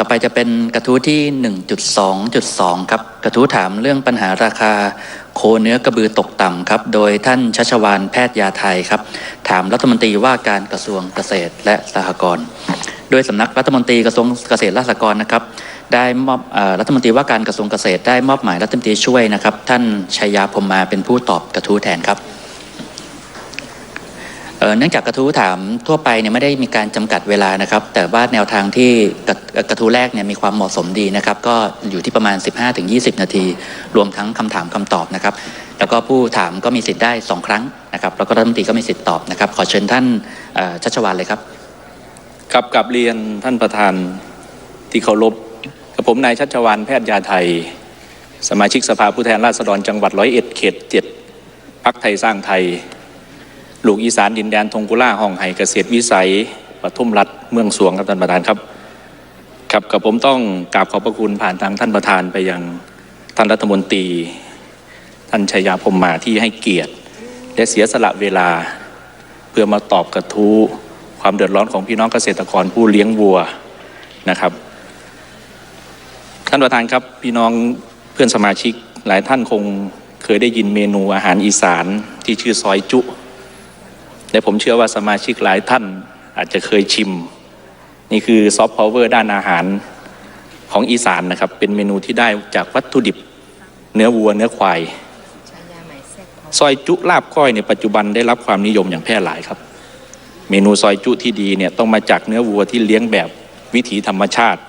ต่อไปจะเป็นกระทู้ที่ 1.2.2 ครับกระทู้ถามเรื่องปัญหาราคาโคเนื้อกระบือตกต่ำครับโดยท่านชัชวาลแพทย์ยาไทยครับถามรัฐมนตรีว่าการกระทรวงเกษตรและสหกรณ์โดยสำนักรัฐมนตรีกระทรวงเกษตรและสหกรณ์นะครับได้มอบรัฐมนตรีว่าการกระทรวงเกษตรได้มอบหมายรัฐมนตรีช่วยนะครับท่านชัยยาพรหมมาเป็นผู้ตอบกระทู้แทนครับเนื่องจากกระทู้ถามทั่วไปเนี่ยไม่ได้มีการจำกัดเวลานะครับแต่ว่าแนวทางที่กระทู้แรกเนี่ยมีความเหมาะสมดีนะครับก็อยู่ที่ประมาณ 15-20 นาทีรวมทั้งคำถามคำตอบนะครับแล้วก็ผู้ถามก็มีสิทธิ์ได้2ครั้งนะครับแล้วก็รัฐมนตรีก็มีสิทธิ์ตอบนะครับขอเชิญท่านชัชวาลเลยครับครับกับเรียนท่านประธานที่เคารพกับผมนายชัชวาลแพทย์ยาไทยสมาชิกสภาผู้แทนราษฎรจังหวัด101เขต7พรรคไทยสร้างไทยลูกอีสานดินแดนทงกุล่าห้องไห่เกษตรวิสัยปทุมรัฐเมืองสวงครับท่านประธานครับครับกับผมต้องกราบขอบพระคุณผ่านทางท่านประธานไปยังท่านรัฐมนตรีท่านชัยยาพรหมมาที่ให้เกียรติและเสียสละเวลาเพื่อมาตอบกระทู้ความเดือดร้อนของพี่น้องเกษตรกรผู้เลี้ยงวัวนะครับท่านประธานครับพี่น้องเพื่อนสมาชิกหลายท่านคงเคยได้ยินเมนูอาหารอีสานที่ชื่อซอยจุและผมเชื่อว่าสมาชิกหลายท่านอาจจะเคยชิมนี่คือซอฟต์พาวเวอร์ด้านอาหารของอีสานนะครับเป็นเมนูที่ได้จากวัตถุดิบเนื้อวัวเนื้อควายซอยจุลาบก้อยในปัจจุบันได้รับความนิยมอย่างแพร่หลายครับเมนูซอยจุที่ดีเนี่ยต้องมาจากเนื้อวัวที่เลี้ยงแบบวิถีธรรมชาติ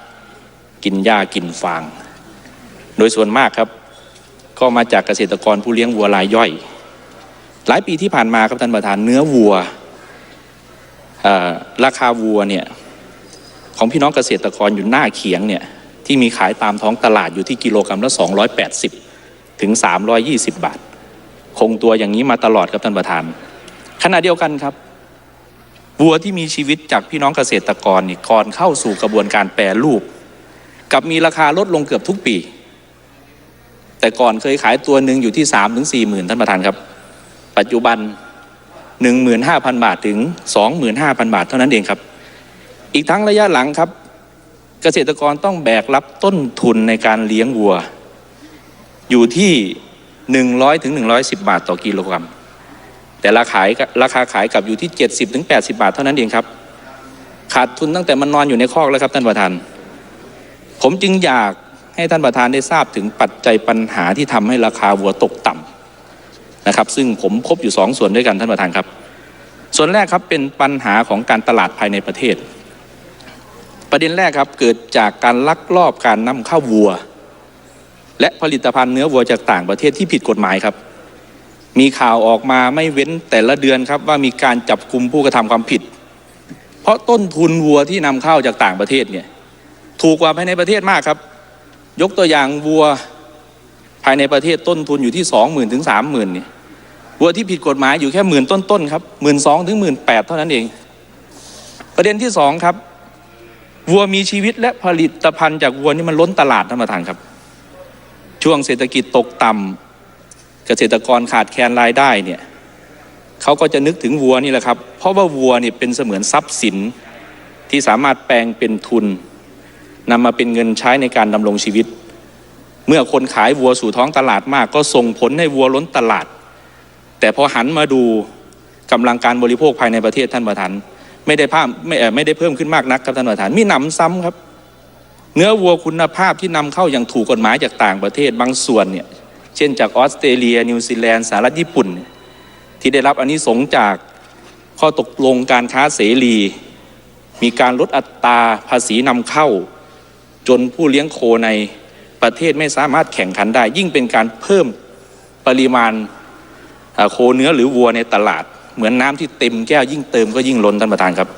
กินหญ้ากินฟางโดยส่วนมากครับก็มาจากเกษตรกรผู้เลี้ยงวัวรายย่อยหลายปีที่ผ่านมาครับท่านประธานเนื้อวัวราคาวัวเนี่ยของพี่น้องเกษตรกรอยู่หน้าเขียงเนี่ยที่มีขายตามท้องตลาดอยู่ที่กิโลกรัมละ280ถึง320 บาทคงตัวอย่างนี้มาตลอดครับท่านประธานขณะเดียวกันครับวัวที่มีชีวิตจากพี่น้องเกษตรกรนี่ก่อนเข้าสู่กระบวนการแปรรูปกับมีราคาลดลงเกือบทุกปีแต่ก่อนเคยขายตัวหนึ่งอยู่ที่ 3-4 หมื่นท่านประธานครับปัจจุบัน 15,000 บาทถึง 25,000 บาทเท่านั้นเองครับอีกทั้งระยะหลังครับเกษตรกรต้องแบกรับต้นทุนในการเลี้ยงวัวอยู่ที่100ถึง110 บาทต่อกิโลกรัมแต่ราคาขายกับอยู่ที่70ถึง80 บาทเท่านั้นเองครับขาดทุนตั้งแต่มันนอนอยู่ในคอกแล้วครับท่านประธานผมจึงอยากให้ท่านประธานได้ทราบถึงปัจจัยปัญหาที่ทำให้ราคาวัวตกต่ำนะครับซึ่งผมพบอยู่2ส่วนด้วยกันท่านประธานครับส่วนแรกครับเป็นปัญหาของการตลาดภายในประเทศประเด็นแรกครับเกิดจากการลักลอบการนำเข้าวัวและผลิตภัณฑ์เนื้อวัวจากต่างประเทศที่ผิดกฎหมายครับมีข่าวออกมาไม่เว้นแต่ละเดือนครับว่ามีการจับกุมผู้กระทำความผิดเพราะต้นทุนวัวที่นำเข้าจากต่างประเทศเนี่ยถูกกว่าภายในประเทศมากครับยกตัวอย่างวัวภายในประเทศต้นทุนอยู่ที่ 20,000 ถึง 30,000 เนี่ยวัวที่ผิดกฎหมายอยู่แค่10,000ต้นๆครับ 12,000 ถึง 18,000 เท่านั้นเองประเด็นที่2ครับวัวมีชีวิตและผลิตภัณฑ์จากวัวนี่มันล้นตลาดท่านประธานครับช่วงเศรษฐกิจตกต่ำเกษตรกรขาดแคลนรายได้เนี่ยเขาก็จะนึกถึงวัวนี่แหละครับเพราะว่าวัวนี่เป็นเสมือนทรัพย์สินที่สามารถแปลงเป็นทุนนำมาเป็นเงินใช้ในการดำรงชีวิตเมื่อคนขายวัวสู่ท้องตลาดมากก็ส่งผลให้วัวล้นตลาดแต่พอหันมาดูกำลังการบริโภคภายในประเทศท่านประธานไม่ได้เพิ่มขึ้นมากนักครับท่านประธานมีหนำซ้ำครับเนื้อวัวคุณภาพที่นำเข้าอย่างถูกกฎหมายจากต่างประเทศบางส่วนเนี่ยเช่นจากออสเตรเลียนิวซีแลนด์สหรัฐญี่ปุ่นที่ได้รับอานิสงส์จากข้อตกลงการค้าเสรีมีการลดอัตราภาษีนำเข้าจนผู้เลี้ยงโคในประเทศไม่สามารถแข่งขันได้ยิ่งเป็นการเพิ่มปริมาณโคเนื้อหรือวัวในตลาดเหมือนน้ำที่เต็มแก้วยิ่งเติมก็ยิ่งล้นท่านประธานครับ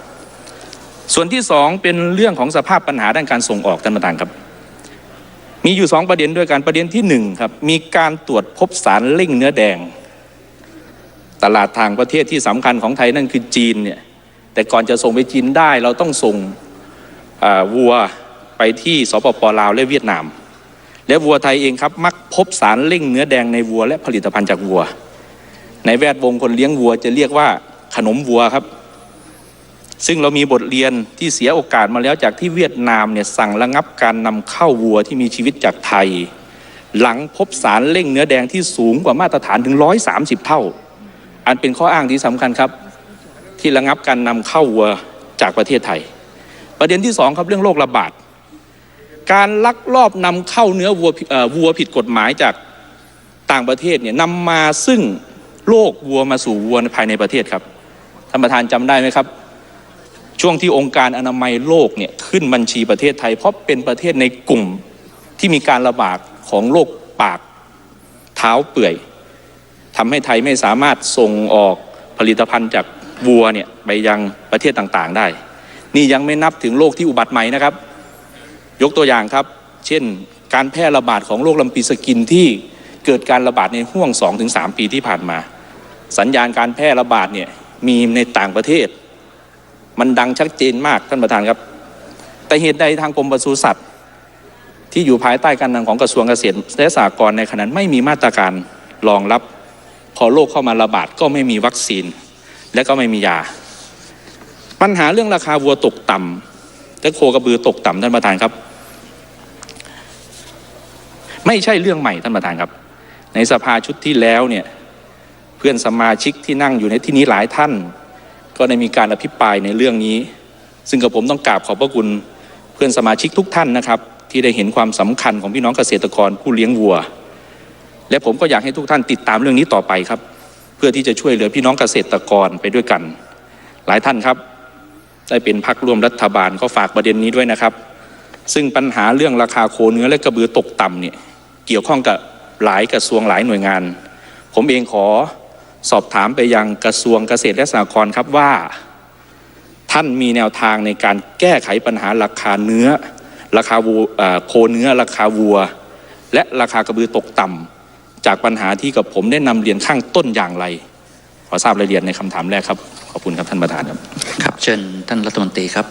ส่วนที่2เป็นเรื่องของสภาพปัญหาด้านการส่งออกท่านประธานครับมีอยู่2ประเด็นด้วยกันประเด็นที่1ครับมีการตรวจพบสารเร่งเนื้อแดงตลาดทางประเทศที่สำคัญของไทยนั่นคือจีนเนี่ยแต่ก่อนจะส่งไปจีนได้เราต้องส่งวัวไปที่สปป.ลาวและเวียดนามและวัวไทยเองครับมักพบสารเร่งเนื้อแดงในวัวและผลิตภัณฑ์จากวัวในแวดวงคนเลี้ยงวัวจะเรียกว่าขนมวัวครับ ซึ่งเรามีบทเรียนที่เสียโอกาสมาแล้วจากที่เวียดนามเนี่ยสั่งระงับการนำเข้าวัวที่มีชีวิตจากไทยหลังพบสารเร่งเนื้อแดงที่สูงกว่ามาตรฐานถึง130 เท่าอันเป็นข้ออ้างที่สำคัญครับที่ระงับการนำเข้าวัวจากประเทศไทยประเด็นที่สองครับเรื่องโรคระบาดการลักลอบนำเข้าเนื้อวัวผิดกฎหมายจากต่างประเทศเนี่ยนำมาซึ่งโรควัวมาสู่วัวภายในประเทศครับท่านประธานจำได้ไหมครับช่วงที่องค์การอนามัยโลกเนี่ยขึ้นบัญชีประเทศไทยเพราะเป็นประเทศในกลุ่มที่มีการระบาดของโรคปากเท้าเปื่อยทำให้ไทยไม่สามารถส่งออกผลิตภัณฑ์จากวัวเนี่ยไปยังประเทศต่างๆได้นี่ยังไม่นับถึงโรคที่อุบัติใหม่นะครับยกตัวอย่างครับเช่นการแพร่ระบาดของโรคลำปีสกินที่เกิดการระบาดในห่วง 2-3 ปีที่ผ่านมาสัญญาณการแพร่ระบาดเนี่ยมีในต่างประเทศมันดังชัดเจนมากท่านประธานครับแต่เหตุใดทางกรมปศุสัตว์ที่อยู่ภายใต้การนำของกระทรวงเกษตรและสหกรณ์ในขณะไม่มีมาตรการรองรับพอโรคเข้ามาระบาดก็ไม่มีวัคซีนและก็ไม่มียาปัญหาเรื่องราคาวัวตกต่ำและโคกระบือตกต่ำท่านประธานครับไม่ใช่เรื่องใหม่ท่านประธานครับในสภาชุดที่แล้วเนี่ยเพื่อนสมาชิกที่นั่งอยู่ในที่นี้หลายท่านก็ได้มีการอภิปรายในเรื่องนี้ซึ่งกับผมต้องกราบขอบพระคุณเพื่อนสมาชิกทุกท่านนะครับที่ได้เห็นความสำคัญของพี่น้องเกษตรกรผู้เลี้ยงวัวและผมก็อยากให้ทุกท่านติดตามเรื่องนี้ต่อไปครับเพื่อที่จะช่วยเหลือพี่น้องเกษตรกรไปด้วยกันหลายท่านครับได้เป็นพรรคร่วมรัฐบาลก็ฝากประเด็นนี้ด้วยนะครับซึ่งปัญหาเรื่องราคาโคเนื้อและกระบือตกต่ำเนี่ยเกี่ยวข้องกับหลายกระทรวงหลายหน่วยงานผมเองขอสอบถามไปยังกระทรวงเกษตรและสหกรณ์ครับว่าท่านมีแนวทางในการแก้ไขปัญหาราคาเนื้อราคาวัวโคเนื้อราคาวัวและราคากระบือตกต่ำจากปัญหาที่กับผมได้นำเรียนข้างต้นอย่างไรขอทราบรายละเอียดในคำถามแรกครับขอบคุณครับท่านประธานครับครับเชิญท่านรัฐมนตรีครับ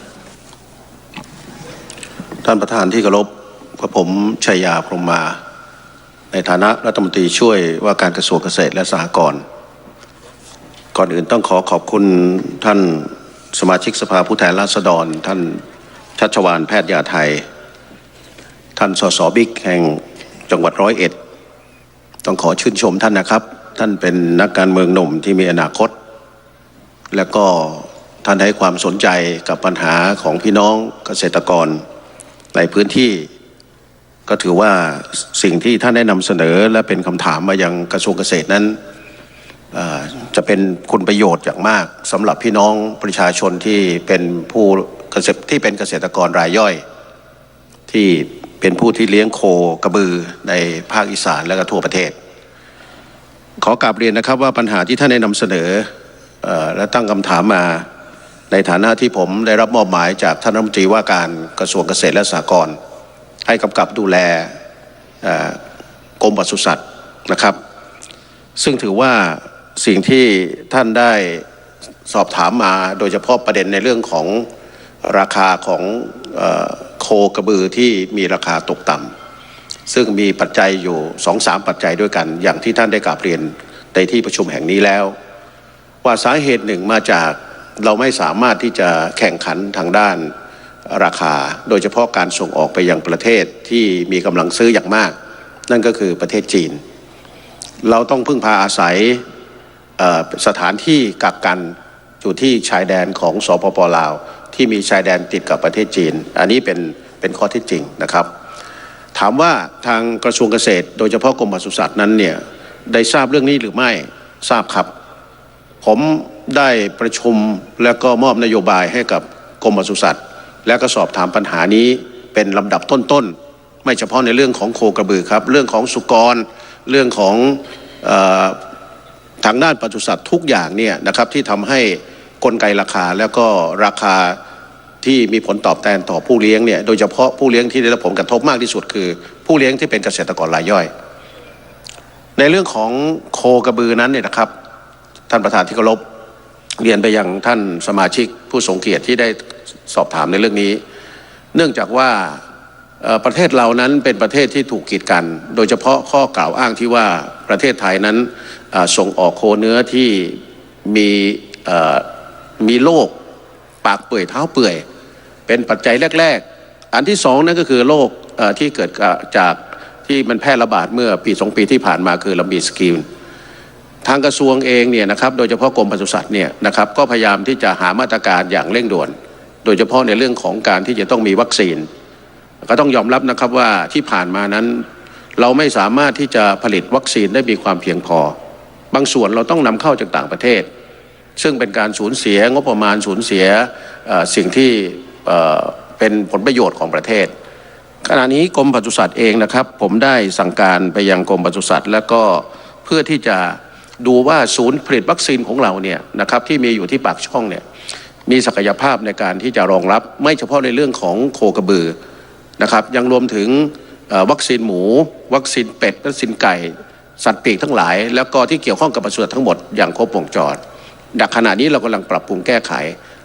ท่านประธานที่เคารพกับผมชัยยาพรหมมาในฐานะรัฐมนตรีช่วยว่าการกระทรวงเกษตรและสหกรณ์ก่อนอื่นต้องขอบคุณท่านสมาชิกสภาผู้แทนราษฎรท่านชัชวาลแพทย์ยาไทยท่านสสบิ๊กแห่งจังหวัด101ต้องขอชื่นชมท่านนะครับท่านเป็นนักการเมืองหนุ่มที่มีอนาคตและก็ท่านให้ความสนใจกับปัญหาของพี่น้องเกษตรกรในพื้นที่ก็ถือว่าสิ่งที่ท่านได้นำเสนอและเป็นคำถามมายังกระทรวงเกษตรนั้นจะเป็นคุณประโยชน์อย่างมากสำหรับพี่น้องประชาชนที่เป็นเกษตรกรรายย่อยที่เป็นผู้ที่เลี้ยงโคกระบือในภาคอีสานและก็ทั่วประเทศขอกราบเรียนนะครับว่าปัญหาที่ท่านได้นำเสนอและตั้งคำถามมาในฐานะที่ผมได้รับมอบหมายจากท่านรัฐมนตรีว่าการกระทรวงเกษตรและสหกรณ์ให้กำกับดูแลกรมปศุสัตว์นะครับซึ่งถือว่าสิ่งที่ท่านได้สอบถามมาโดยเฉพาะประเด็นในเรื่องของราคาของโคกระบือที่มีราคาตกต่ำซึ่งมีปัจจัยอยู่ 2-3 ปัจจัยด้วยกันอย่างที่ท่านได้กราบเรียนในที่ประชุมแห่งนี้แล้วว่าสาเหตุหนึ่งมาจากเราไม่สามารถที่จะแข่งขันทางด้านราคาโดยเฉพาะการส่งออกไปยังประเทศที่มีกำลังซื้ออย่างมากนั่นก็คือประเทศจีนเราต้องพึ่งพาอาศัยสถานที่กักกันอยู่ที่ชายแดนของสปป.ลาวที่มีชายแดนติดกับประเทศจีนอันนี้เป็นข้อเท็จจริงนะครับถามว่าทางกระทรวงเกษตรโดยเฉพาะกรมปศุสัตว์นั้นเนี่ยได้ทราบเรื่องนี้หรือไม่ทราบครับผมได้ประชุมแล้วก็มอบนโยบายให้กับกรมปศุสัตว์และก็สอบถามปัญหานี้เป็นลำดับต้นๆไม่เฉพาะในเรื่องของโคกระบือครับเรื่องของสุกรเรื่องของทางด้านปศุสัตว์ทุกอย่างเนี่ยนะครับที่ทำให้กลไกราคาแล้วก็ราคาที่มีผลตอบแทนต่อผู้เลี้ยงเนี่ยโดยเฉพาะผู้เลี้ยงที่ได้รับผลกระทบมากที่สุดคือผู้เลี้ยงที่เป็นเกษตรกรรายย่อยในเรื่องของโคกระบือนั้นเนี่ยนะครับท่านประธานที่เคารพเรียนไปยังท่านสมาชิกผู้ทรงเกียรติที่ได้สอบถามในเรื่องนี้เนื่องจากว่าประเทศเรานั้นเป็นประเทศที่ถูกกีดกันโดยเฉพาะข้อกล่าวอ้างที่ว่าประเทศไทยนั้นส่งออกโคเนื้อที่มีโรค ปากเปื่อยเท้าเปื่อยเป็นปัจจัยแรกๆอันที่สองนั่นก็คือโรคที่เกิดจากที่มันแพร่ระบาดเมื่อปี2 ปีที่ผ่านมาคือระบาดสกีนทางกระทรวงเองเนี่ยนะครับโดยเฉพาะกรมปศุสัตว์เนี่ยนะครับก็พยายามที่จะหามาตรการอย่างเร่งด่วนโดยเฉพาะในเรื่องของการที่จะต้องมีวัคซีนก็ต้องยอมรับนะครับว่าที่ผ่านมานั้นเราไม่สามารถที่จะผลิตวัคซีนได้มีความเพียงพอบางส่วนเราต้องนำเข้าจากต่างประเทศซึ่งเป็นการสูญเสียงบประมาณสูญเสียสิ่งที่เป็นผลประโยชน์ของประเทศขณะนี้กรมปศุสัตว์เองนะครับผมได้สั่งการไปยังกรมปศุสัตว์แล้วก็เพื่อที่จะดูว่าศูนย์ผลิตวัคซีนของเราเนี่ยนะครับที่มีอยู่ที่ปากช่องเนี่ยมีศักยภาพในการที่จะรองรับไม่เฉพาะในเรื่องของโคกระบือนะครับยังรวมถึงวัคซีนหมูวัคซีนเป็ดวัคซีนไก่สัตว์ปีกทั้งหลายแล้วก็ที่เกี่ยวข้องกับปศุสัตว์ทั้งหมดอย่างครบวงจรดังขณะนี้เรากำลังปรับปรุงแก้ไข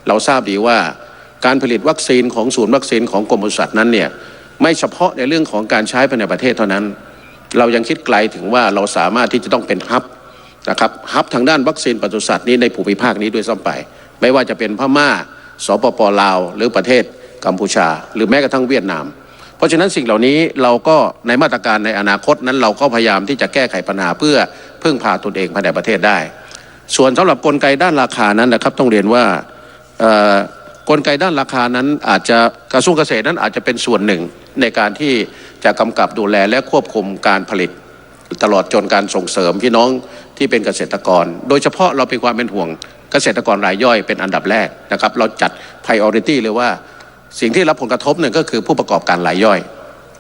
เราทราบดีว่าการผลิตวัคซีนของศูนย์วัคซีนของกรมปศุสัตว์นั้นเนี่ยไม่เฉพาะในเรื่องของการใช้ภายในประเทศเท่านั้นเรายังคิดไกลถึงว่าเราสามารถที่จะต้องเป็นฮับนะครับฮับทางด้านวัคซีนปศุสัตว์นี้ในภูมิภาคนี้ด้วยซ้ำไปไม่ว่าจะเป็นพม่าสปป.ลาวหรือประเทศกัมพูชาหรือแม้กระทั่งเวียดนามเพราะฉะนั้นสิ่งเหล่านี้เราก็ในมาตรการในอนาคตนั้นเราก็พยายามที่จะแก้ไขปัญหาเพื่อพึ่งพาตนเองภายในประเทศได้ส่วนสำหรับกลไกด้านราคานั้นนะครับต้องเรียนว่ากลไกด้านราคานั้นอาจจะกระทรวงเกษตรนั้นอาจจะเป็นส่วนหนึ่งในการที่จะกำกับดูแลและควบคุมการผลิตตลอดจนการส่งเสริมพี่น้องที่เป็นเกษตรกรโดยเฉพาะเราเป็นความเป็นห่วงเกษตรกรรายย่อยเป็นอันดับแรกนะครับเราจัด priority เลยว่าสิ่งที่รับผลกระทบเนี่ยก็คือผู้ประกอบการรายย่อย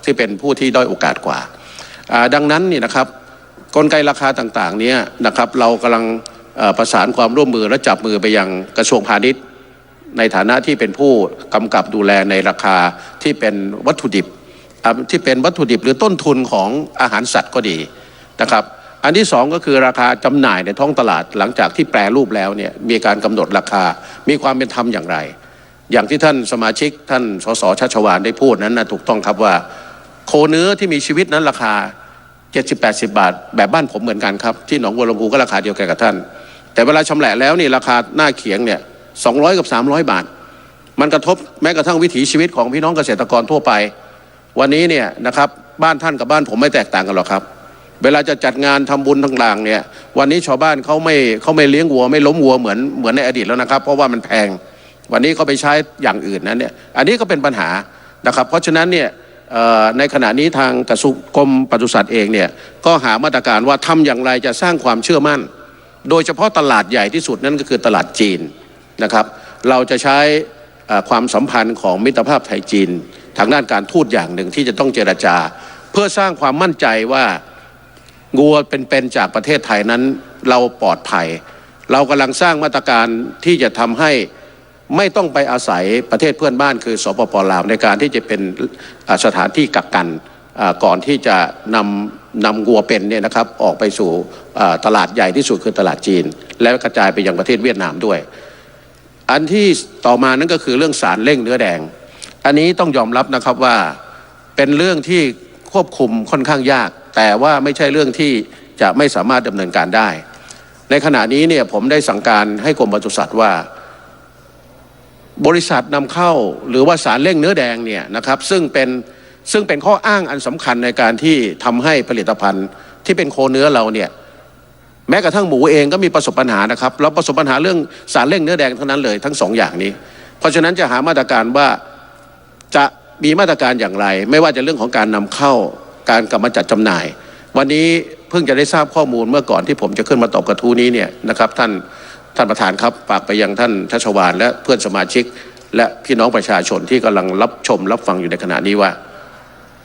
ที่เป็นผู้ที่ด้อยโอกาสกว่าดังนั้นนี่นะครับกลไกราคาต่างๆนี้นะครับเรากำลังประสานความร่วมมือและจับมือไปยังกระทรวงพาณิชย์ในฐานะที่เป็นผู้กำกับดูแลในราคาที่เป็นวัตถุดิบหรือต้นทุนของอาหารสัตว์ก็ดีนะครับอันที่สองก็คือราคาจำหน่ายในท้องตลาดหลังจากที่แปรรูปแล้วเนี่ยมีการกำหนดราคามีความเป็นธรรมอย่างไรอย่างที่ท่านสมาชิกท่านสสชัชวาลได้พูดนั้นนะถูกต้องครับว่าโคเนื้อที่มีชีวิตนั้นราคา70-80 บาทแบบบ้านผมเหมือนกันครับที่หนองบัวลำพูก็ราคาเดียวกันกับท่านแต่เวลาชำแหละแล้วนี่ราคาหน้าเขียงเนี่ย200 กับ 300 บาทมันกระทบแม้กระทั่งวิถีชีวิตของพี่น้องเกษตรกรทั่วไปวันนี้เนี่ยนะครับบ้านท่านกับบ้านผมไม่แตกต่างกันหรอกครับเวลาจะจัดงานทำบุญต่างๆเนี่ยวันนี้ชาวบ้านเขาไม่เลี้ยงวัวไม่ล้มวัวเหมือนในอดีตแล้วนะครับเพราะว่ามันแพงวันนี้เขาไปใช้อย่างอื่นนั้นเนี่ยอันนี้ก็เป็นปัญหานะครับเพราะฉะนั้นเนี่ยในขณะนี้ทางกระทรวงกรมปศุสัตว์เองเนี่ยก็หามาตรการว่าทำอย่างไรจะสร้างความเชื่อมั่นโดยเฉพาะตลาดใหญ่ที่สุดนั่นก็คือตลาดจีนนะครับเราจะใช้ความสัมพันธ์ของมิตรภาพไทยจีนทางด้านการทูตอย่างหนึ่งที่จะต้องเจรจาเพื่อสร้างความมั่นใจว่างัวเป็นจากประเทศไทยนั้นเราปลอดภัยเรากำลังสร้างมาตรการที่จะทำให้ไม่ต้องไปอาศัยประเทศเพื่อนบ้านคือสปป.ลาวในการที่จะเป็นสถานที่กักกันก่อนที่จะนำงัวเป็นเนี่ยนะครับออกไปสู่ตลาดใหญ่ที่สุดคือตลาดจีนแล้วกระจายไปยังประเทศเวียดนามด้วยอันที่ต่อมานั่นก็คือเรื่องสารเร่งเนื้อแดงอันนี้ต้องยอมรับนะครับว่าเป็นเรื่องที่ควบคุมค่อนข้างยากแต่ว่าไม่ใช่เรื่องที่จะไม่สามารถดำเนินการได้ในขณะนี้เนี่ยผมได้สั่งการให้กรมปศุสัตว์ว่าบริษัทนำเข้าหรือว่าสารเร่งเนื้อแดงเนี่ยนะครับซึ่งเป็นข้ออ้างอันสำคัญในการที่ทำให้ผลิตภัณฑ์ที่เป็นโคเนื้อเราเนี่ยแม้กระทั่งหมูเองก็มีประสบปัญหานะครับเราประสบปัญหาเรื่องสารเร่งเนื้อแดงทั้งนั้นเลยทั้งสองอย่างนี้เพราะฉะนั้นจะหามาตรการว่าจะมีมาตรการอย่างไรไม่ว่าจะเรื่องของการนำเข้าการกำจัดจำหน่ายวันนี้เพิ่งจะได้ทราบข้อมูลเมื่อก่อนที่ผมจะขึ้นมาตอบกระทู้นี้เนี่ยนะครับท่านประธานครับฝากไปยังท่านชัชวาลและเพื่อนสมาชิกและพี่น้องประชาชนที่กำลังรับชมรับฟังอยู่ในขณะนี้ว่า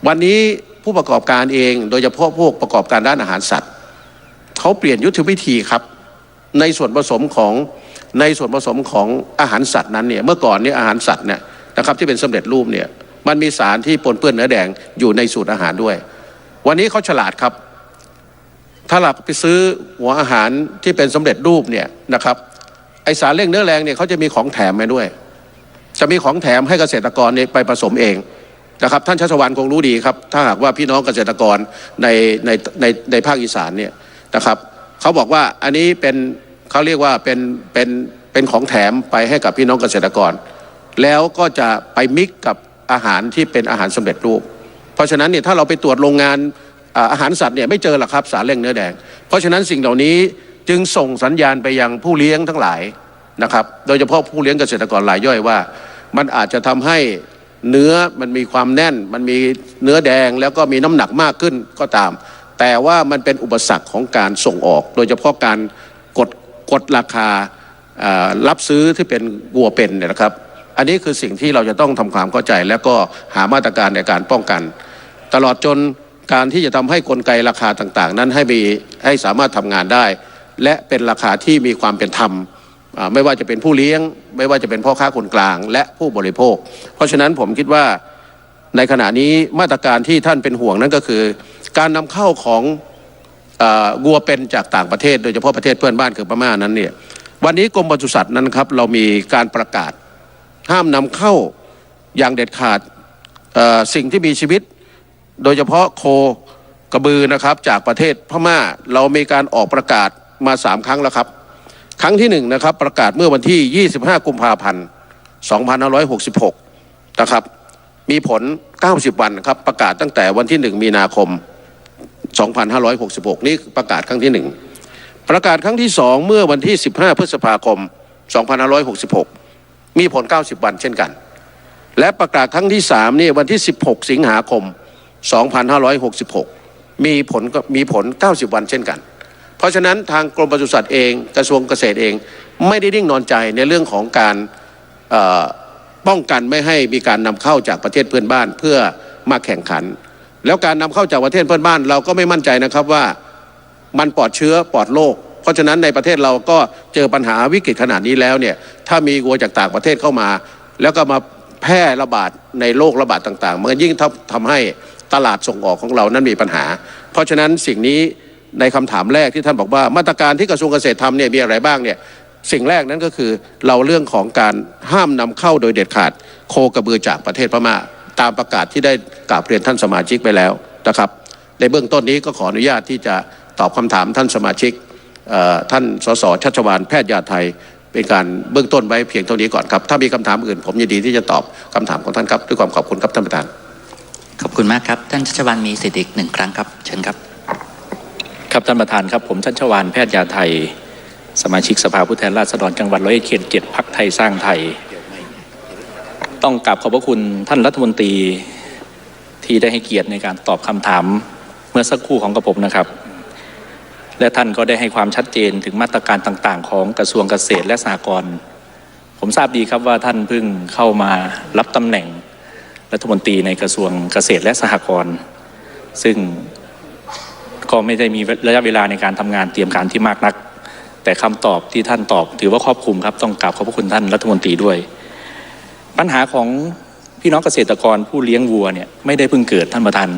วันนี้ผู้ประกอบการเองโดยเฉพาะพวกประกอบการด้านอาหารสัตว์เขาเปลี่ยนยุทธวิธีครับในส่วนผสมของอาหารสัตว์นั้นเนี่ยเมื่อก่อนเนี่ยอาหารสัตว์เนี่ยนะครับที่เป็นสำเร็จรูปเนี่ยมันมีสารที่ปนเปื้อนเนื้อแดงอยู่ในสูตรอาหารด้วยวันนี้เขาฉลาดครับถ้าเราไปซื้อหัวอาหารที่เป็นสำเร็จรูปเนี่ยนะครับไอสารเร่งเนื้อแดงเนี่ยเขาจะมีของแถมมาด้วยจะมีของแถมให้เกษตรกรเนี่ยไปผสมเองนะครับท่านชัชวาลคงรู้ดีครับถ้าหากว่าพี่น้องเกษตรกรในภาคอีสานเนี่ยนะครับเขาบอกว่าอันนี้เป็นเขาเรียกว่าเป็น เป็นของแถมไปให้กับพี่น้องเกษตรกรแล้วก็จะไปมิกกับอาหารที่เป็นอาหารสำเร็จรูปเพราะฉะนั้นเนี่ยถ้าเราไปตรวจโรงงานอาหารสัตว์เนี่ยไม่เจอหรอกครับสารเร่งเนื้อแดงเพราะฉะนั้นสิ่งเหล่านี้จึงส่งสัญญาณไปยังผู้เลี้ยงทั้งหลายนะครับโดยเฉพาะผู้เลี้ยงเกษตรกรรายย่อยว่ามันอาจจะทำให้เนื้อมันมีความแน่นมันมีเนื้อแดงแล้วก็มีน้ำหนักมากขึ้นก็ตามแต่ว่ามันเป็นอุปสรรคของการส่งออกโดยเฉพาะการกดราคารับซื้อที่เป็นวัวเป็นเนี่ยนะครับอันนี้คือสิ่งที่เราจะต้องทำความเข้าใจแล้วก็หามาตรการในการป้องกันตลอดจนการที่จะทำให้กลไกราคาต่างๆนั้นให้สามารถทำงานได้และเป็นราคาที่มีความเป็นธรรมไม่ว่าจะเป็นผู้เลี้ยงไม่ว่าจะเป็นพ่อค้าคนกลางและผู้บริโภคเพราะฉะนั้นผมคิดว่าในขณะนี้มาตรการที่ท่านเป็นห่วงนั่นก็คือการนำเข้าของวัวเป็นจากต่างประเทศโดยเฉพาะประเทศเพื่อนบ้านคือพม่านั้นเนี่ยวันนี้กรมปศุสัตว์นั้นครับเรามีการประกาศห้ามนำเข้าอย่างเด็ดขาดสิ่งที่มีชีวิตโดยเฉพาะโคกระบือนะครับจากประเทศพม่าเรามีการออกประกาศมา3 ครั้งแล้วครับครั้งที่1นะครับประกาศเมื่อวันที่25 กุมภาพันธ์ 2566นะครับมีผล90 วันครับประกาศตั้งแต่วันที่1 มีนาคม 2566นี่ประกาศครั้งที่1ประกาศครั้งที่2เมื่อวันที่15 พฤษภาคม 2566มีผล90 วันเช่นกันและประกาศครั้งที่3นี่วันที่16 สิงหาคม 2566มีผล90 วันเช่นกันเพราะฉะนั้นทางกรมปศุสัตว์เองกระทรวงเกษตรเองไม่ได้นิ่งนอนใจในเรื่องของการป้องกันไม่ให้มีการนำเข้าจากประเทศเพื่อนบ้านเพื่อมาแข่งขันแล้วการนำเข้าจากประเทศเพื่อนบ้านเราก็ไม่มั่นใจนะครับว่ามันปลอดเชื้อปลอดโรคเพราะฉะนั้นในประเทศเราก็เจอปัญหาวิกฤตขนาดนี้แล้วเนี่ยถ้ามีวัวจากต่างประเทศเข้ามาแล้วก็มาแพร่ระบาดในโรคระบาดต่างๆมันยิ่งทำให้ตลาดส่งออกของเรานั้นมีปัญหาเพราะฉะนั้นสิ่งนี้ในคำถามแรกที่ท่านบอกว่ามาตรการที่กระทรวงเกษตรทำเนี่ยมีอะไรบ้างเนี่ยสิ่งแรกนั้นก็คือเราเรื่องของการห้ามนำเข้าโดยเด็ดขาดโคกระบือจากประเทศพม่าตามประกาศที่ได้กราบเรียนท่านสมาชิกไปแล้วนะครับในเบื้องต้นนี้ก็ขออนุญาตที่จะตอบคำถามท่านสมาชิกท่านสสชัชวาลแพทย์ยาไทยเป็นการเบื้องต้นไว้เพียงเท่านี้ก่อนครับถ้ามีคำถามอื่นผมยินดีที่จะตอบคำถามของท่านครับด้วยความขอบคุณครับท่านประธานขอบคุณมากครับท่านชัชวาลมีสิทธิ์อีก1 ครั้งครับเชิญครับครับท่านประธานครับผมชัชวาลแพทย์ยาไทยสมาชิกสภาผู้แทนราษฎรจังหวัดร้อยเอ็ดเขต 7พรรคไทยสร้างไทยต้องกราบขอบพระคุณท่านรัฐมนตรีที่ได้ให้เกียรติในการตอบคำถามเมื่อสักครู่ของกระผมนะครับและท่านก็ได้ให้ความชัดเจนถึงมาตรการต่างๆของกระทรวงเกษตรและสหกรณ์ผมทราบดีครับว่าท่านเพิ่งเข้ามารับตำแหน่งรัฐมนตรีในกระทรวงเกษตรและสหกรณ์ซึ่งก็ไม่ได้มีระยะเวลาในการทำงานเตรียมการที่มากนักแต่คำตอบที่ท่านตอบถือว่าครอบคลุมครับต้องกราบขอบพระคุณท่านรัฐมนตรีด้วยปัญหาของพี่น้องเกษตรกรผู้เลี้ยงวัวเนี่ยไม่ได้เพิ่งเกิดท่านประธาน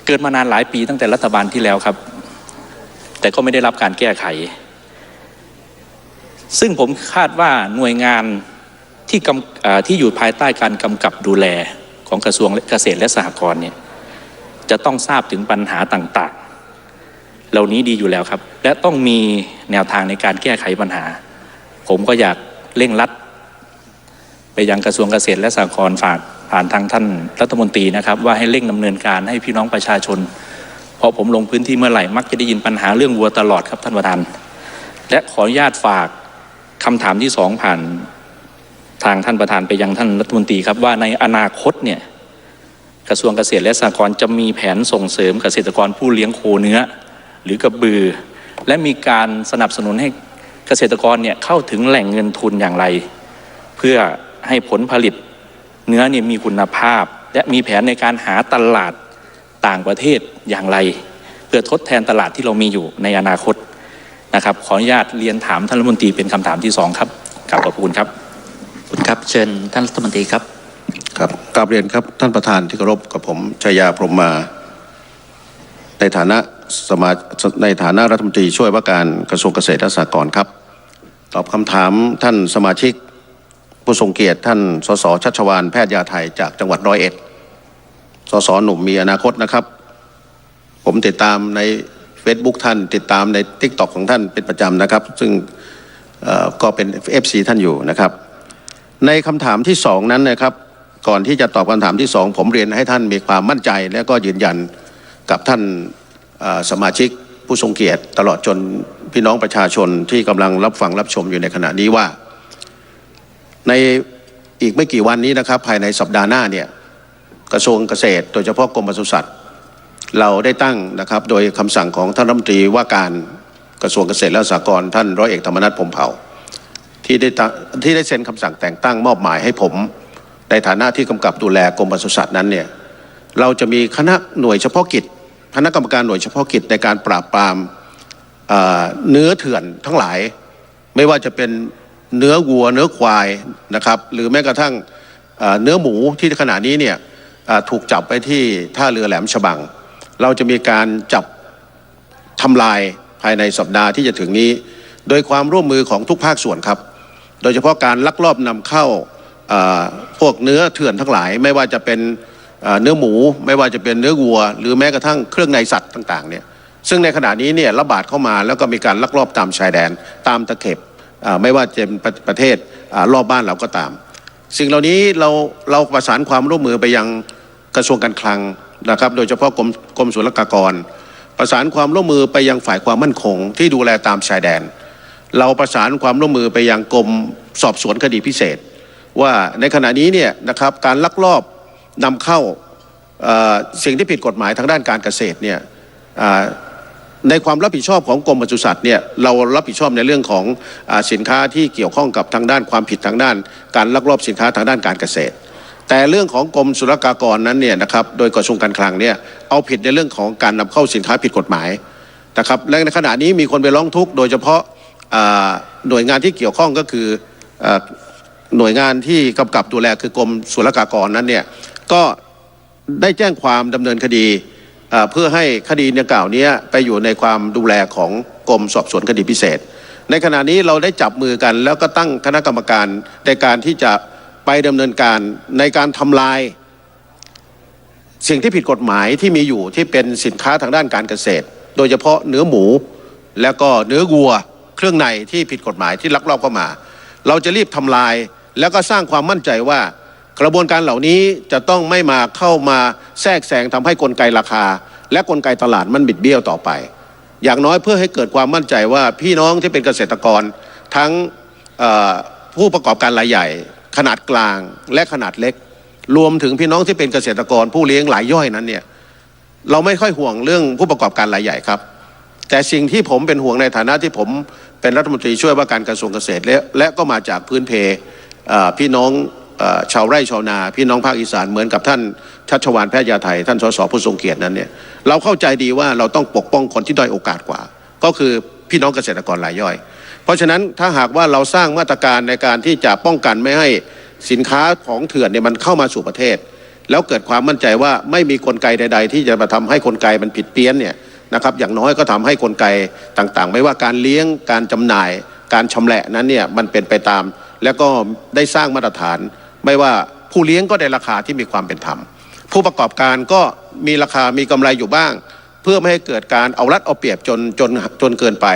เกิดมานานหลายปีตั้งแต่รัฐบาลที่แล้วครับแต่ก็ไม่ได้รับการแก้ไขซึ่งผมคาดว่าหน่วยงานที่อยู่ภายใต้การกำกับดูแลของกระทรวงเกษตรและสหกรณ์เนี่ยจะต้องทราบถึงปัญหาต่างๆเหล่านี้ดีอยู่แล้วครับและต้องมีแนวทางในการแก้ไขปัญหาผมก็อยากเร่งรัดไปยังกระทรวงเกษตรและสหกรณ์ฝากผ่านทางท่านรัฐมนตรีนะครับว่าให้เร่งดำเนินการให้พี่น้องประชาชนเพราะผมลงพื้นที่เมื่อไหร่มักจะได้ยินปัญหาเรื่องวัวตลอดครับท่านประธานและขออนุญาตฝากคำถามที่2ผ่านทางท่านประธานไปยังท่านรัฐมนตรีครับว่าในอนาคตเนี่ยกระทรวงเกษตรและสหกรณ์จะมีแผนส่งเสริมเกษตรกรผู้เลี้ยงโคเนื้อหรือกระบือและมีการสนับสนุนให้เกษตรกรเนี่ยเข้าถึงแหล่งเงินทุนอย่างไรเพื่อให้ผลผลิตเนื้อเนี่ยมีคุณภาพและมีแผนในการหาตลาดต่างประเทศอย่างไรเพื่อทดแทนตลาดที่เรามีอยู่ในอนาคตนะครับขออนุญาตเรียนถามท่านรัฐมนตรีเป็นคำถามที่2ครับขอบคุณครับคุณครับเชิญท่านรัฐมนตรีครับครับกราบเรียนครับท่านประธานที่เคารพกับผมชัยยาพรหมมาในฐานะรัฐมนตรีช่วยว่าการกระทรวงเกษตรและสหกรณ์ครับตอบคำถามท่านสมาชิกผู้ทรงเกียรติท่านสสชัชวาลแพทย์ยาไทยจากจังหวัดร้อยเอ็ดสสหนุ่มมีอนาคตนะครับผมติดตามใน Facebook ท่านติดตามใน TikTok ของท่านเป็นประจำนะครับซึ่ง ก็เป็น FC ท่านอยู่นะครับในคำถามที่สองนั้นนะครับก่อนที่จะตอบคำถามที่สองผมเรียนให้ท่านมีความมั่นใจและก็ยืนยันกับท่านสมาชิกผู้ทรงเกียรติตลอดจนพี่น้องประชาชนที่กำลังรับฟังรับชมอยู่ในขณะนี้ว่าในอีกไม่กี่วันนี้นะครับภายในสัปดาห์หน้าเนี่ยกระทรวงเกษตรโดยเฉพาะกรมปศุสัตว์เราได้ตั้งนะครับโดยคำสั่งของท่านรัฐมนตรีว่าการกระทรวงเกษตรและสหกรณ์ท่านร้อยเอกธรรมนัสพรหมเผ่าที่ได้เซ็นคำสั่งแต่งตั้งมอบหมายให้ผมในฐานะที่กำกับดูแลกรมปศุสัตว์นั้นเนี่ยเราจะมีคณะหน่วยเฉพาะกิจคณะกรรมการหน่วยเฉพาะกิจในการปราบปรามเนื้อเถื่อนทั้งหลายไม่ว่าจะเป็นเนื้อวัวเนื้อควายนะครับหรือแม้กระทั่งเนื้อหมูที่ขณะนี้เนี่ยถูกจับไปที่ท่าเรือแหลมฉบังเราจะมีการจับทำลายภายในสัปดาห์ที่จะถึงนี้โดยความร่วมมือของทุกภาคส่วนครับโดยเฉพาะการลักลอบนำเข้าพวกเนื้อเถื่อนทั้งหลายไม่ว่าจะเป็นเนื้อหมูไม่ว่าจะเป็นเนื้อวัวหรือแม้กระทั่งเครื่องในสัตว์ต่างๆเนี่ยซึ่งในขณะนี้เนี่ยระบาดเข้ามาแล้วก็มีการลักลอบตามชายแดนตามตะเข็บไม่ว่าจะเป็นประเทศรอบบ้านเราก็ตามสิ่งเหล่านี้เราประสานความร่วมมือไปยังกระทรวงการคลังนะครับโดยเฉพาะกรมศุลกากรประสานความร่วมมือไปยังฝ่ายความมั่นคงที่ดูแลตามชายแดนเราประสานความร่วมมือไปยังกรมสอบสวนคดีพิเศษว่าในขณะนี้เนี่ยนะครับการลักลอบนำเข้าสิ่งที่ผิดกฎหมายทางด้านการเกษตรเนี่ยในความรับผิดชอบของกรมปศุสัตว์เนี่ยเรารับผิดชอบในเรื่องของสินค้าที่เกี่ยวข้องกับทางด้านความผิดทางด้านการลักลอบสินค้าทางด้านการเกษตรแต่เรื่องของกรมศุลกากรนั้นเนี่ยนะครับโดยกระทรวงการคลังเนี่ยเอาผิดในเรื่องของการนำเข้าสินค้าผิดกฎหมายนะครับและในขณะนี้มีคนไปร้องทุกข์โดยเฉพาะหน่วยงานที่เกี่ยวข้องก็คือหน่วยงานที่กำกับดูแลคือกรมศุลกากรนั้นเนี่ยก็ได้แจ้งความดำเนินคดีเพื่อให้คดีดังกล่าวนี้ไปอยู่ในความดูแลของกรมสอบสวนคดีพิเศษในขณะนี้เราได้จับมือกันแล้วก็ตั้งคณะกรรมการในการที่จะไปดำเนินการในการทำลายสิ่งที่ผิดกฎหมายที่มีอยู่ที่เป็นสินค้าทางด้านการเกษตรโดยเฉพาะเนื้อหมูแล้วก็เนื้อวัวเครื่องในที่ผิดกฎหมายที่ลักลอบเข้ามาเราจะรีบทำลายแล้วก็สร้างความมั่นใจว่ากระบวนการเหล่านี้จะต้องไม่มาเข้ามาแทรกแซงทำให้กลไกราคาและกลไกตลาดมันบิดเบี้ยวต่อไปอย่างน้อยเพื่อให้เกิดความมั่นใจว่าพี่น้องที่เป็นเกษตรกรทั้งผู้ประกอบการรายใหญ่ขนาดกลางและขนาดเล็กรวมถึงพี่น้องที่เป็นเกษตรกรผู้เลี้ยงรายย่อยนั้นเนี่ยเราไม่ค่อยห่วงเรื่องผู้ประกอบการรายใหญ่ครับแต่สิ่งที่ผมเป็นห่วงในฐานะที่ผมเป็นรัฐมนตรีช่วยว่าการกระทรวงเกษตรและก็มาจากพื้นเพพี่น้องชาวไร่ชาวนาพี่น้องภาคอีสานเหมือนกับท่านชัชวาลแพทย์ยาไทยท่านสสผู้ทรงเกียรตินั้นเนี่ยเราเข้าใจดีว่าเราต้องปกป้องคนที่ด้อยโอกาสกว่าก็คือพี่น้องเกษตรกรรายย่อยเพราะฉะนั้นถ้าหากว่าเราสร้างมาตรการในการที่จะป้องกันไม่ให้สินค้าของเถื่อนเนี่ยมันเข้ามาสู่ประเทศแล้วเกิดความมั่นใจว่าไม่มีกลไกใดๆที่จะมาทำให้กลไกมันผิดเพี้ยนเนี่ยนะครับอย่างน้อยก็ทำให้กลไกต่างๆไม่ว่าการเลี้ยงการจำหน่ายการชำแหละนั้นเนี่ยมันเป็นไปตามแล้วก็ได้สร้างมาตรฐานไม่ว่าผู้เลี้ยงก็ได้ราคาที่มีความเป็นธรรมผู้ประกอบการก็มีราคามีกำไรอยู่บ้างเพื่อไม่ให้เกิดการเอารัดเอาเปรียบจนเกินไป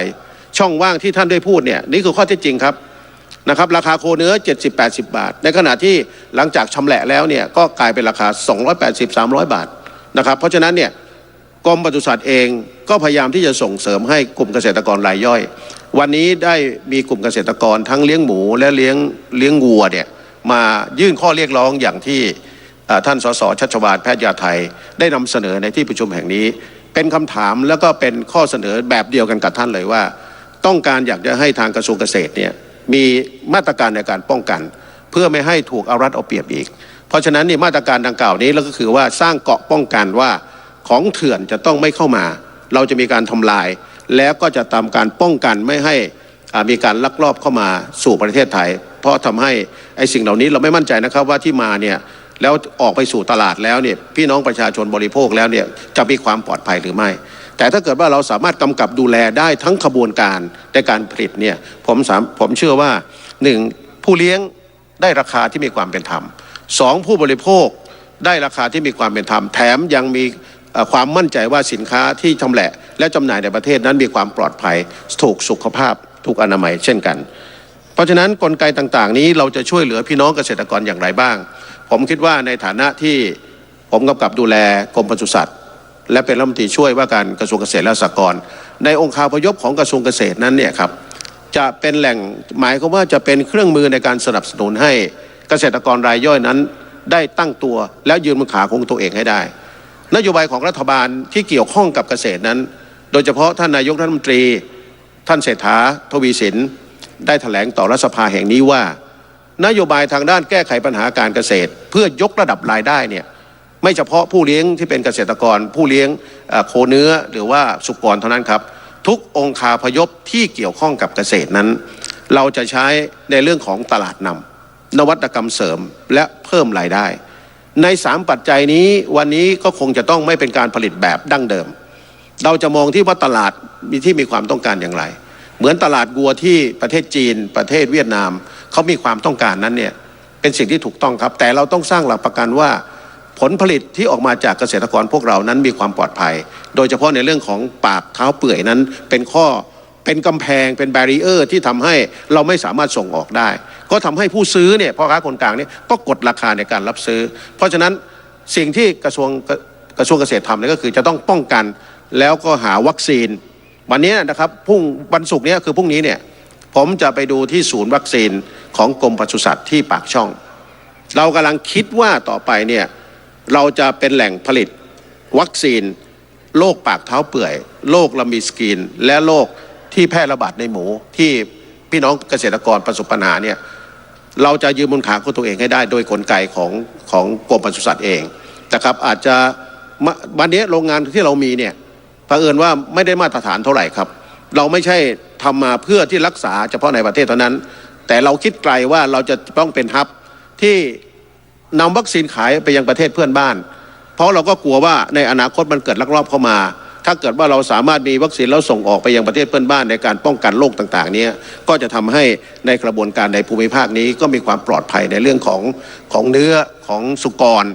ช่องว่างที่ท่านได้พูดเนี่ยนี่คือข้อเท็จจริงครับนะครับราคาโคเนื้อ 70-80 บาทในขณะที่หลังจากชำแหละแล้วเนี่ยก็กลายเป็นราคา 280-300 บาทนะครับเพราะฉะนั้นเนี่ยกรมปศุสัตว์เองก็พยายามที่จะส่งเสริมให้กลุ่มเกษตรกรรายย่อยวันนี้ได้มีกลุ่มเกษตรกรทั้งเลี้ยงหมูและเลี้ยงวัวเนี่ยมายื่นข้อเรียกร้องอย่างที่ท่านสสชัชวาลแพทย์ยาไทยได้นำเสนอในที่ประชุมแห่งนี้เป็นคำถามแล้วก็เป็นข้อเสนอแบบเดียวกันกับท่านเลยว่าต้องการอยากจะให้ทางกระทรวงเกษตรเนี่ยมีมาตรการในการป้องกันเพื่อไม่ให้ถูกเอารัดเอาเปรียบอีกเพราะฉะนั้นนี่มาตรการดังกล่าวนี้แล้วก็คือว่าสร้างเกราะป้องกันว่าของเถื่อนจะต้องไม่เข้ามาเราจะมีการทำลายแล้วก็จะทำการป้องกันไม่ให้มีการลักลอบเข้ามาสู่ประเทศไทยเพราะทำให้ไอ้สิ่งเหล่านี้เราไม่มั่นใจนะครับว่าที่มาเนี่ยแล้วออกไปสู่ตลาดแล้วเนี่ยพี่น้องประชาชนบริโภคแล้วเนี่ยจะมีความปลอดภัยหรือไม่แต่ถ้าเกิดว่าเราสามารถกำกับดูแลได้ทั้งขบวนการในการผลิตเนี่ยผมเชื่อว่า1ผู้เลี้ยงได้ราคาที่มีความเป็นธรรม2ผู้บริโภคได้ราคาที่มีความเป็นธรรมแถมยังมีความมั่นใจว่าสินค้าที่ชำแหละและจำหน่ายในประเทศนั้นมีความปลอดภัยถูกสุขภาพถูกอนามัยเช่นกัน ราะฉะนั้นกลไกต่างๆนี้เราจะช่วยเหลือพี่น้องเกษตรกรอย่างไรบ้างผมคิดว่าในฐานะที่ผมกำกับดูแลกรมปศุสัตว์และเป็นรัฐมนตรีช่วยว่าการกระทรวงเกษตรและสหกรณ์ในองค์คาพยพของกระทรวงเกษตรนั้นเนี่ยครับจะเป็นแหล่งหมายความว่าจะเป็นเครื่องมือในการสนับสนุนให้เกษตรกรรายย่อยนั้นได้ตั้งตัวแล้วยืนบนขาของตัวเองให้ได้นโยบายของรัฐบาลที่เกี่ยวข้องกับเกษตรนั้นโดยเฉพาะท่านนายกรัฐมนตรีท่านเศรษฐาทวีสินได้แถลงต่อรัฐสภาแห่งนี้ว่านโยบายทางด้านแก้ไขปัญหาการเกษตรเพื่อยกระดับรายได้เนี่ยไม่เฉพาะผู้เลี้ยงที่เป็นเกษตรกรผู้เลี้ยงโคเนื้อหรือว่าสุกรเท่านั้นครับทุกองคาพยพที่เกี่ยวข้องกับเกษตรนั้นเราจะใช้ในเรื่องของตลาดนำนวัตกรรมเสริมและเพิ่มรายได้ใน3ปัจจัยนี้วันนี้ก็คงจะต้องไม่เป็นการผลิตแบบดั้งเดิมเราจะมองที่ว่าตลาดมีความต้องการอย่างไรเหมือนตลาดวัวที่ประเทศจีนประเทศเวียดนามเขามีความต้องการนั้นเนี่ยเป็นสิ่งที่ถูกต้องครับแต่เราต้องสร้างหลักประกันว่าผลผลิตที่ออกมาจากเกษตรกรพวกเรานั้นมีความปลอดภัยโดยเฉพาะในเรื่องของปากเท้าเปื่อยนั้นเป็นกำแพงเป็นแบรีเออร์ที่ทำให้เราไม่สามารถส่งออกได้ก็ทำให้ผู้ซื้อเนี่ยพ่อค้าคนกลางเนี่ยก็กดราคาในการรับซื้อเพราะฉะนั้นสิ่งที่กระทรวงเกษตรทำเนี่ยก็คือจะต้องป้องกันแล้วก็หาวัคซีนวันนี้นะครับวันศุกร์นี้คือพรุ่งนี้เนี่ยผมจะไปดูที่ศูนย์วัคซีนของกรมปศุสัตว์ที่ปากช่องเรากำลังคิดว่าต่อไปเนี่ยเราจะเป็นแหล่งผลิตวัคซีนโรคปากเท้าเปื่อยโรคลามีสกีนและโรคที่แพร่ระบาดในหมูที่พี่น้องเกษตรกรประสบปัญหาเนี่ยเราจะยืนบนขาของตัวเองให้ได้โดยกลไกของกรมปศุสัตว์เองนะครับอาจจะวันนี้โรงงานที่เรามีเนี่ยเผอิญว่าไม่ได้มาตรฐานเท่าไหร่ครับเราไม่ใช่ทำมาเพื่อที่รักษาเฉพาะในประเทศเท่านั้นแต่เราคิดไกลว่าเราจะต้องเป็นฮับที่นำวัคซีนขายไปยังประเทศเพื่อนบ้านเพราะเราก็กลัวว่าในอนาคตมันเกิดลักลอบเข้ามาถ้าเกิดว่าเราสามารถมีวัคซีนแล้วส่งออกไปยังประเทศเพื่อนบ้านในการป้องกันโรคต่างๆนี้ก็จะทำให้ในกระบวนการในภูมิภาคนี้ก็มีความปลอดภัยในเรื่องของเนื้อของสุกร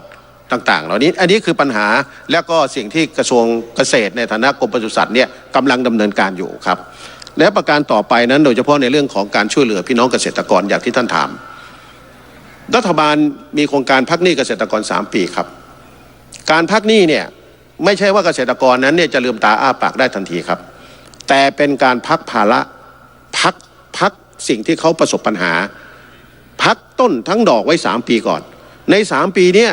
ต่างๆเหล่านี้อันนี้คือปัญหาและก็สิ่งที่กระทรวงเกษตรในฐานะกรมปศุสัตว์เนี่ยกำลังดำเนินการอยู่ครับและประการต่อไปนั้นโดยเฉพาะในเรื่องของการช่วยเหลือพี่น้องเกษตรกรอย่างที่ท่านถามรัฐบาลมีโครงการพักหนี้เกษตรกร3 ปีครับการพักหนี้เนี่ยไม่ใช่ว่าเกษตรกรนั้นเนี่ยจะลืมตาอ้าปากได้ทันทีครับแต่เป็นการพักภาระพักสิ่งที่เขาประสบปัญหาพักต้นทั้งดอกไว้3 ปีก่อนใน3 ปีเนี่ย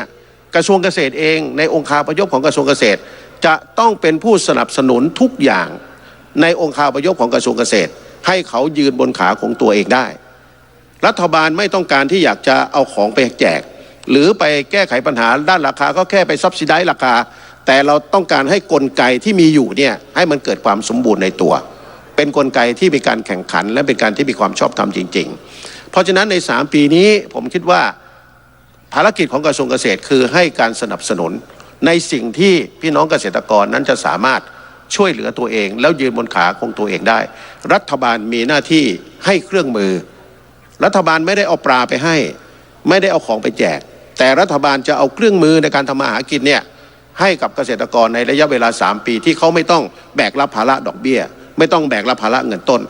กระทรวงเกษตรเองในองค์คาพยพของกระทรวงเกษตรจะต้องเป็นผู้สนับสนุนทุกอย่างในองค์คาพยพของกระทรวงเกษตรให้เขายืนบนขาของตัวเองได้รัฐบาลไม่ต้องการที่อยากจะเอาของไปแจกหรือไปแก้ไขปัญหาด้านราคาก็แค่ไปซับซิไดซ์ราคาแต่เราต้องการให้กลไกที่มีอยู่เนี่ยให้มันเกิดความสมบูรณ์ในตัวเป็นกลไกที่มีการแข่งขันและเป็นการที่มีความชอบธรรมจริงๆเพราะฉะนั้นใน3 ปีนี้ผมคิดว่าภารกิจของกระทรวงเกษตรคือให้การสนับสนุนในสิ่งที่พี่น้องเกษตรกรนั้นจะสามารถช่วยเหลือตัวเองแล้วยืนบนขาของตัวเองได้รัฐบาลมีหน้าที่ให้เครื่องมือรัฐบาลไม่ได้เอาปลาไปให้ไม่ได้เอาของไปแจกแต่รัฐบาลจะเอาเครื่องมือในการทำมาหากินเนี่ยให้กับเกษตรกรในระยะเวลา3 ปีที่เขาไม่ต้องแบกรับภาระดอกเบี้ยไม่ต้องแบกรับภาระเงินต้น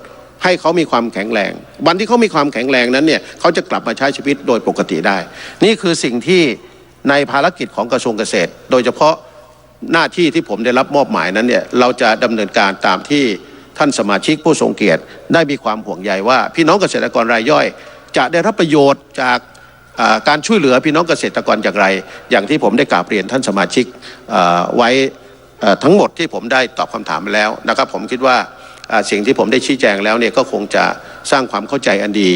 ให้เขามีความแข็งแรงวันที่เขามีความแข็งแรงนั้นเนี่ยเขาจะกลับมาใช้ชีวิตโดยปกติได้นี่คือสิ่งที่ในภารกิจของกระทรวงเกษตรโดยเฉพาะหน้าที่ที่ผมได้รับมอบหมายนั้นเนี่ยเราจะดำเนินการตามที่ท่านสมาชิกผู้ทรงเกียรติได้มีความห่วงใยว่าพี่น้องเกษตรกรรายย่อยจะได้รับประโยชน์จากการช่วยเหลือพี่น้องเกษตรกรอย่างไรอย่างที่ผมได้กราบเรียนท่านสมาชิกไว้ทั้งหมดที่ผมได้ตอบคำถามไปแล้วนะครับผมคิดว่าสิ่งที่ผมได้ชี้แจงแล้วเนี่ยก็คงจะสร้างความเข้าใจอันดี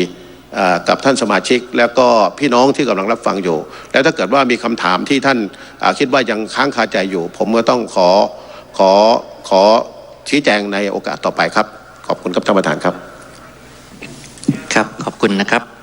กับท่านสมาชิกแล้วก็พี่น้องที่กำลังรับฟังอยู่แล้วถ้าเกิดว่ามีคำถามที่ท่านคิดว่ายังค้างคาใจอยู่ผมก็ต้องขอชี้แจงในโอกาสต่อไปครับขอบคุณครับท่านประธานครับครับขอบคุณนะครับ